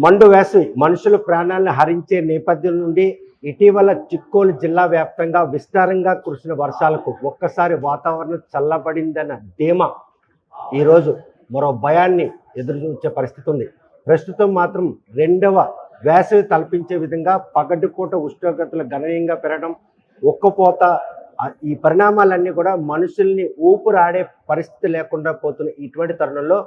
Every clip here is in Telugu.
మండు వేసవి మనుషుల ప్రాణాలను హరించే నేపథ్యం నుండి ఇటీవల చిక్కోలు జిల్లా వ్యాప్తంగా విస్తారంగా కురిసిన వర్షాలకు ఒక్కసారి వాతావరణం చల్లబడిందన్న ధీమా ఈరోజు మరో భయాన్ని ఎదురుచూసే పరిస్థితి ఉంది. ప్రస్తుతం మాత్రం రెండవ వేసవి తలపించే విధంగా పగటిపూట ఉష్ణోగ్రతలు గణనీయంగా పెరగడం, ఉక్కపోత, ఈ పరిణామాలన్నీ కూడా మనుషుల్ని ఊపిరాడే పరిస్థితి లేకుండా పోతున్న ఇటువంటి తరుణంలో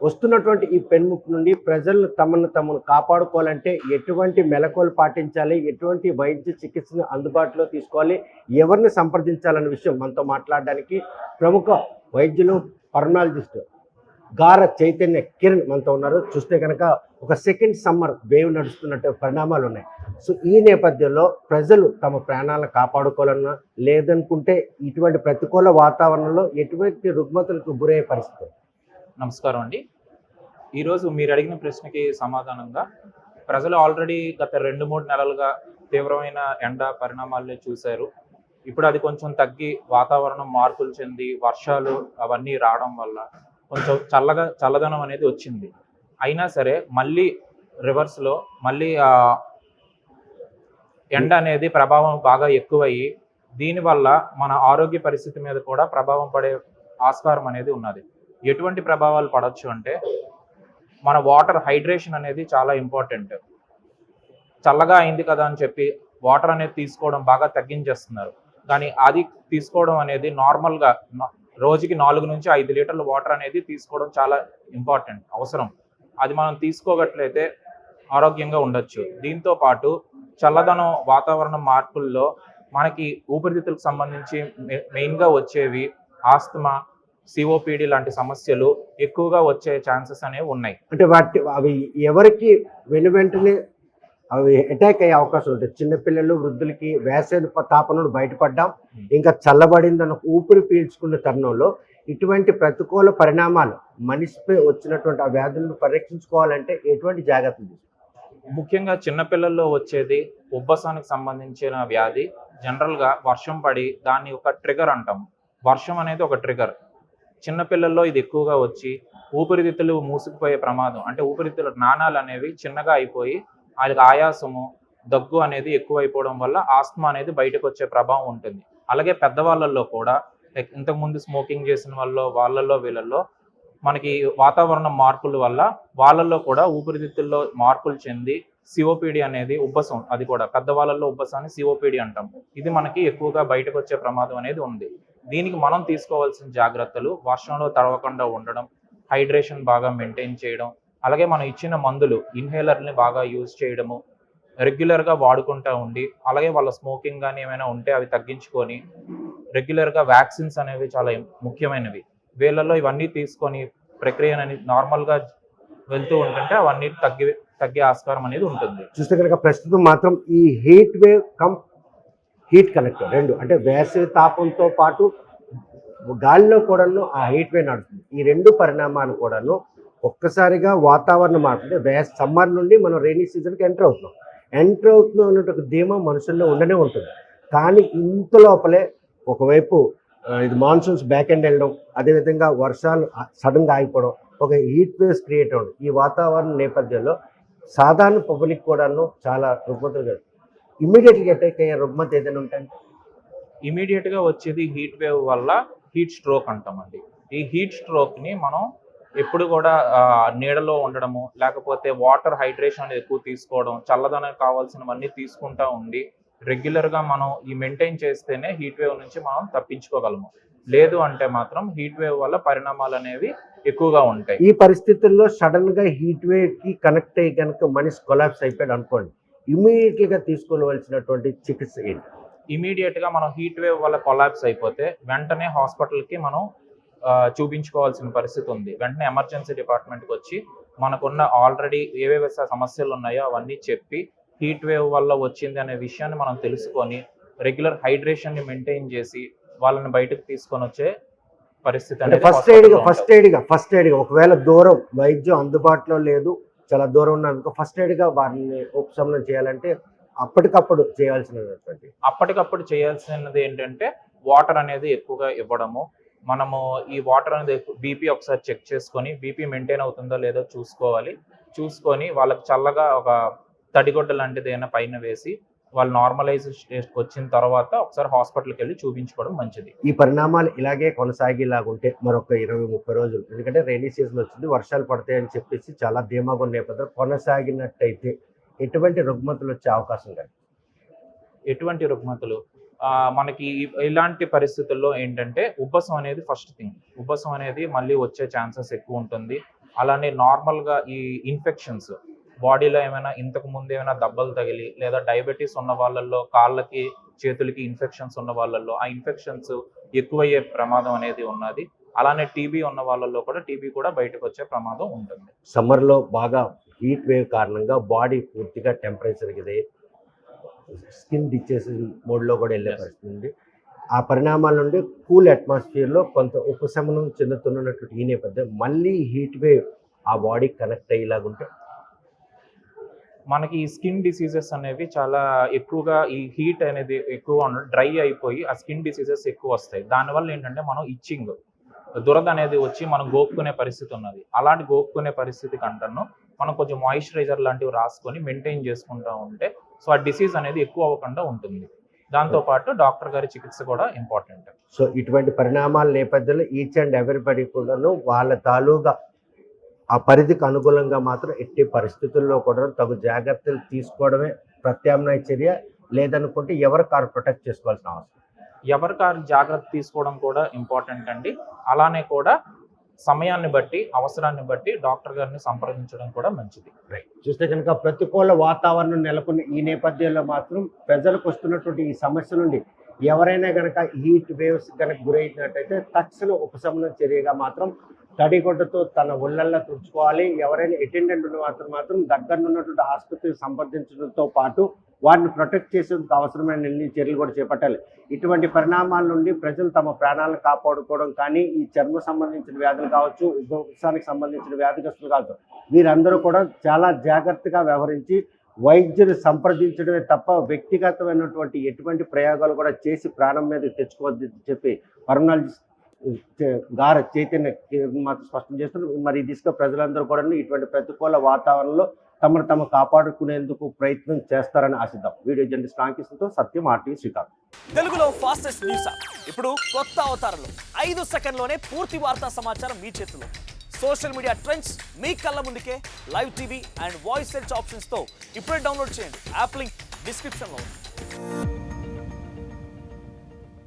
వస్తున్నటువంటి ఈ పెన్ముప్పు నుండి ప్రజలు తమను కాపాడుకోవాలంటే ఎటువంటి మెలకువలు పాటించాలి, ఎటువంటి వైద్య చికిత్సను అందుబాటులో తీసుకోవాలి, ఎవరిని సంప్రదించాలనే విషయం మనతో మాట్లాడడానికి ప్రముఖ వైద్యులు పల్మనాలజిస్ట్ గార చైతన్య కిరణ్ మనతో ఉన్నారు. చూస్తే కనుక ఒక సెకండ్ సమ్మర్ వేవ్ నడుస్తున్నట్టు పరిణామాలు ఉన్నాయి. సో ఈ నేపథ్యంలో ప్రజలు తమ ప్రాణాలను కాపాడుకోవాలన్నా లేదనుకుంటే ఇటువంటి ప్రతికూల వాతావరణంలో ఎటువంటి రుగ్మతలకు గురయ్యే పరిస్థితి. నమస్కారం అండి. ఈరోజు మీరు అడిగిన ప్రశ్నకి సమాధానంగా ప్రజలు ఆల్రెడీ గత 2-3 నెలలుగా తీవ్రమైన ఎండ పరిణామాలనే చూశారు. ఇప్పుడు అది కొంచెం తగ్గి వాతావరణం మార్పులు చెంది వర్షాలు అవన్నీ రావడం వల్ల కొంచెం చల్లదనం అనేది వచ్చింది. అయినా సరే మళ్ళీ రివర్స్లో మళ్ళీ ఎండ అనేది ప్రభావం బాగా ఎక్కువయ్యి దీనివల్ల మన ఆరోగ్య పరిస్థితి మీద కూడా ప్రభావం పడే ఆస్కారం అనేది ఉన్నది. ఎటువంటి ప్రభావాలు పడవచ్చు అంటే మన వాటర్ హైడ్రేషన్ అనేది చాలా ఇంపార్టెంట్. చల్లగా అయింది కదా అని చెప్పి వాటర్ అనేది తీసుకోవడం బాగా తగ్గించేస్తున్నారు. కానీ అది తీసుకోవడం అనేది నార్మల్గా రోజుకి 4 నుంచి 5 లీటర్ల వాటర్ అనేది తీసుకోవడం చాలా ఇంపార్టెంట్, అవసరం. అది మనం తీసుకోగట్లయితే ఆరోగ్యంగా ఉండొచ్చు. దీంతో పాటు చల్లదనం వాతావరణ మార్పుల్లో మనకి ఊపిరితిత్తులకు సంబంధించి మెయిన్గా వచ్చేవి ఆస్తమా, సిఓపిడి లాంటి సమస్యలు ఎక్కువగా వచ్చే ఛాన్సెస్ అనేవి ఉన్నాయి. అంటే అవి ఎవరికి వెంటనే అవి అటాక్ అయ్యే అవకాశం ఉంటుంది. చిన్నపిల్లలు, వృద్ధులకి వేసవి తాపనలు బయటపడ్డాం, ఇంకా చల్లబడిందన్న ఊపిరి పీల్చుకున్న తరుణంలో ఇటువంటి ప్రతికూల పరిణామాలు మనిషిపై వచ్చినటువంటి ఆ వ్యాధులను పరీక్షించుకోవాలంటే ఎటువంటి జాగ్రత్తలు? ముఖ్యంగా చిన్నపిల్లల్లో వచ్చేది ఉబ్బసానికి సంబంధించిన వ్యాధి. జనరల్గా వర్షం పడి దాన్ని ఒక ట్రిగర్ అంటాం. వర్షం అనేది ఒక ట్రిగర్. చిన్నపిల్లల్లో ఇది ఎక్కువగా వచ్చి ఊపిరితిత్తులు మూసుకుపోయే ప్రమాదం, అంటే ఊపిరితిత్తుల నాణాలు అనేవి చిన్నగా అయిపోయి వాళ్ళకి ఆయాసము, దగ్గు అనేది ఎక్కువైపోవడం వల్ల ఆస్తమా అనేది బయటకు వచ్చే ప్రభావం ఉంటుంది. అలాగే పెద్దవాళ్ళల్లో కూడా ఇంతకుముందు స్మోకింగ్ చేసిన వాళ్ళల్లో వీళ్ళల్లో మనకి వాతావరణ మార్పుల వల్ల వాళ్ళల్లో కూడా ఊపిరితిత్తుల్లో మార్పులు చెంది సిఓపిడి అనేది ఉబ్బసం, అది కూడా పెద్దవాళ్ళల్లో ఉబ్బసాన్ని సిఓపిడి అంటాం. ఇది మనకి ఎక్కువగా బయటకు వచ్చే ప్రమాదం అనేది ఉంది. దీనికి మనం తీసుకోవాల్సిన జాగ్రత్తలు వర్షంలో తడవకుండా ఉండడం, హైడ్రేషన్ బాగా మెయింటైన్ చేయడం, అలాగే మనం ఇచ్చిన మందులు ఇన్హేలర్ని బాగా యూజ్ చేయడము, రెగ్యులర్గా వాడుకుంటూ ఉండి, అలాగే వాళ్ళ స్మోకింగ్ కానీ ఏమైనా ఉంటే అవి తగ్గించుకొని రెగ్యులర్గా వ్యాక్సిన్స్ అనేవి చాలా ముఖ్యమైనవి. వీళ్ళల్లో ఇవన్నీ తీసుకొని ప్రక్రియ అనేది నార్మల్గా వెళ్తూ ఉంటుంటే అవన్నీ తగ్గే ఆస్కారం అనేది ఉంటుంది. చూస్తే కనుక ప్రస్తుతం మాత్రం ఈ హీట్ వేవ్ హీట్ కనెక్టర్ రెండు, అంటే వేసవి తాపంతో పాటు గాలిలో కూడాను ఆ హీట్ వేవ్ నడుస్తుంది. ఈ రెండు పరిణామాలు కూడాను ఒక్కసారిగా వాతావరణం మార్పు, సమ్మర్ నుండి మనం రైనీ సీజన్కి ఎంటర్ అవుతున్నాం అన్నట్టు ధీమా మనుషుల్లో ఉండనే ఉంటుంది. కానీ ఇంత లోపలే ఒకవైపు ఇది మాన్సూన్స్ బ్యాక్ ఎండ్ వెళ్ళడం, అదేవిధంగా వర్షాలు సడన్గా ఆగిపోవడం, ఒక హీట్ వేవ్స్ క్రియేట్ అవ్వడం, ఈ వాతావరణ నేపథ్యంలో సాధారణ పబ్లిక్ కూడాను చాలా రుగ్మతలు ఇమీడియట్గా అటాక్ అయ్యే రుగ్మత ఏదైనా ఉంటాయి. ఇమీడియట్గా వచ్చేది హీట్ వేవ్ వల్ల హీట్ స్ట్రోక్ అంటామండి. ఈ హీట్ స్ట్రోక్ని మనం ఎప్పుడు కూడా నీడలో ఉండడము, లేకపోతే వాటర్ హైడ్రేషన్ అనేది ఎక్కువ తీసుకోవడం, చల్లదనం కావాల్సినవన్నీ తీసుకుంటూ ఉండి రెగ్యులర్గా మనం ఈ మెయింటైన్ చేస్తేనే హీట్ వేవ్ నుంచి మనం తప్పించుకోగలము. లేదు అంటే మాత్రం హీట్ వేవ్ వల్ల పరిణామాలు అనేవి ఎక్కువగా ఉంటాయి. ఈ పరిస్థితుల్లో సడన్గా హీట్ వేవ్కి కనెక్ట్ అయ్యి కనుక మనిషి కొలాప్స్ అయిపోయాడు అనుకోండి, ఇమీడియట్గా తీసుకోవాల్సినటువంటి చికిత్స ఏంటి? ఇమీడియట్గా మనం హీట్ వేవ్ వల్ల కొలాప్స్ అయిపోతే వెంటనే హాస్పిటల్కి మనం చూపించుకోవాల్సిన పరిస్థితి ఉంది. వెంటనే ఎమర్జెన్సీ డిపార్ట్మెంట్కి వచ్చి మనకున్న ఆల్రెడీ ఏవేవి సమస్యలు ఉన్నాయో అవన్నీ చెప్పి హీట్ వేవ్ వల్ల వచ్చింది అనే విషయాన్ని మనం తెలుసుకొని రెగ్యులర్ హైడ్రేషన్ని మెయింటైన్ చేసి వాళ్ళని బయటకు తీసుకొని వచ్చే పరిస్థితి. అంటే ఫస్ట్ ఎయిడ్గా ఒకవేళ దూరం వైద్యం అందుబాటులో లేదు, చాలా దూరం ఉన్నందుకు ఫస్ట్ ఎయిడ్గా వారిని ఉపశమనం చేయాలంటే అప్పటికప్పుడు చేయాల్సినది ఏంటంటే వాటర్ అనేది ఎక్కువగా ఇవ్వడము, మనము ఈ వాటర్ అనేది బీపీ ఒకసారి చెక్ చేసుకొని బీపీ మెయింటైన్ అవుతుందో లేదో చూసుకొని వాళ్ళకి చల్లగా ఒక తడిగొడ్డ లాంటిది ఏమైనా పైన వేసి వాళ్ళు నార్మలైజ్ స్టేజ్కి వచ్చిన తర్వాత ఒకసారి హాస్పిటల్కి వెళ్ళి చూపించుకోవడం మంచిది. ఈ పరిణామాలు ఇలాగే కొనసాగేలాగుంటే మరొక 20-30 రోజులు, ఎందుకంటే రైనీ సీజన్ వచ్చింది, వర్షాలు పడతాయని చెప్పేసి చాలా ధీమాగా ఉన్న నేపథ్యంలో కొనసాగినట్టయితే ఎటువంటి రుగ్మతలు వచ్చే అవకాశం కానీ? ఎటువంటి రుగ్మతలు మనకి ఇలాంటి పరిస్థితుల్లో ఏంటంటే ఉబ్బసం అనేది ఫస్ట్ థింగ్. ఉబ్బసం అనేది మళ్ళీ వచ్చే ఛాన్సెస్ ఎక్కువ ఉంటుంది. అలానే నార్మల్గా ఈ ఇన్ఫెక్షన్స్ బాడీలో ఏమైనా ఇంతకు ముందు ఏమైనా దెబ్బలు తగిలి లేదా డయాబెటీస్ ఉన్న వాళ్ళల్లో కాళ్ళకి చేతులకి ఇన్ఫెక్షన్స్ ఉన్న వాళ్ళల్లో ఆ ఇన్ఫెక్షన్స్ ఎక్కువయ్యే ప్రమాదం అనేది ఉన్నది. అలానే టీబీ ఉన్న వాళ్ళల్లో కూడా టీబీ కూడా బయటకు వచ్చే ప్రమాదం ఉంటుంది. సమ్మర్లో బాగా హీట్ వేవ్ కారణంగా బాడీ పూర్తిగా టెంపరేచర్ ఇది స్కిన్ డిచెస్ మోడ్లో కూడా వెళ్ళే పరిస్థితి ఉంది. ఆ పరిణామాల నుండి కూల్ అట్మాస్ఫియర్లో కొంత ఉపశమనం చెందుతున్నటువంటి ఈ నేపథ్యం మళ్ళీ హీట్ వేవ్ ఆ బాడీ కనెక్ట్ అయ్యేలాగుంటే మనకి ఈ స్కిన్ డిసీజెస్ అనేవి చాలా ఎక్కువగా ఈ హీట్ అనేది ఎక్కువ డ్రై అయిపోయి ఆ స్కిన్ డిసీజెస్ ఎక్కువ వస్తాయి. దానివల్ల ఏంటంటే మనం ఇచ్చింగ్ దురద అనేది వచ్చి మనం గోపుకునే పరిస్థితి ఉన్నది. అలాంటి గోపుకునే పరిస్థితి కంటను మనం కొంచెం మాయిశ్చరైజర్ లాంటివి రాసుకొని మెయింటైన్ చేసుకుంటూ ఉంటే సో ఆ డిసీజ్ అనేది ఎక్కువ అవ్వకుండా ఉంటుంది. దాంతోపాటు డాక్టర్ గారి చికిత్స కూడా ఇంపార్టెంట్. సో ఇటువంటి పరిణామాల నేపథ్యంలో ఈచ్ అండ్ ఎవరిబడి కూడాను వాళ్ళ తాలూగా ఆ పరిధికి అనుకూలంగా మాత్రం ఎట్టి పరిస్థితుల్లో కూడా తగు జాగ్రత్తలు తీసుకోవడమే ప్రత్యామ్నాయ చర్య. లేదనుకుంటే ఎవరు కారు ప్రొటెక్ట్ చేసుకోవాల్సిన అవసరం. ఎవరి కారు జాగ్రత్త తీసుకోవడం కూడా ఇంపార్టెంట్ అండి. అలానే కూడా సమయాన్ని బట్టి అవసరాన్ని బట్టి డాక్టర్ గారిని సంప్రదించడం కూడా మంచిది. రైట్. చూస్తే కనుక ప్రతికూల వాతావరణం నెలకొన్న ఈ నేపథ్యంలో మాత్రం ప్రజలకు వస్తున్నటువంటి ఈ సమస్య నుండి ఎవరైనా కనుక హీట్ వేవ్స్ కనుక గురైనట్టయితే తక్షణ ఉపశమనం చర్యగా మాత్రం తడిగొడ్డతో తన ఒళ్ళల్లో తుడుచుకోవాలి. ఎవరైనా అటెండెంట్ ఉన్న మాత్రం దగ్గర ఉన్నటువంటి ఆసుపత్రికి సంప్రదించడంతో పాటు వారిని ప్రొటెక్ట్ చేసేందుకు అవసరమైన చర్యలు కూడా చేపట్టాలి. ఇటువంటి పరిణామాల నుండి ప్రజలు తమ ప్రాణాలను కాపాడుకోవడం కానీ ఈ చర్మ సంబంధించిన వ్యాధులు కావచ్చు, ఉబ్బసానికి సంబంధించిన వ్యాధిగ్రస్తులు కావచ్చు, వీరందరూ కూడా చాలా జాగ్రత్తగా వ్యవహరించి వైద్యులు సంప్రదించడమే తప్ప వ్యక్తిగతమైనటువంటి ఎటువంటి ప్రయోగాలు కూడా చేసి ప్రాణం మీద తెచ్చుకోవద్దని చెప్పి పర్మనాలజిస్ట్ గార చైతన్య మాత్రం స్పష్టం చేస్తున్నారు. మరి ఈ దిశగా ప్రజలందరూ కూడా ఇటువంటి ప్రతికూల వాతావరణంలో తమను ప్రయత్నం ప్రయత్నం చేస్తారని ఆశిద్దాం. వీడియో జర్నలిస్ట్ రామకృష్ణతో సత్యం, RTV శ్రీకాంత్. తెలుగులో ఫాస్టెస్ట్ న్యూస్ ఇప్పుడు కొత్త అవతారంలో 5 సెకండ్లోనే పూర్తి వార్తా సమాచారం మీ చేతిలో. సోషల్ మీడియా ట్రెండ్స్ మీ కళ్ళ ముందుకే live TV and voice search ఆప్షన్స్తో ఇప్పుడే డౌన్లోడ్ చేయండి. యాప్ లింక్ డిస్క్రిప్షన్లో ఉంది.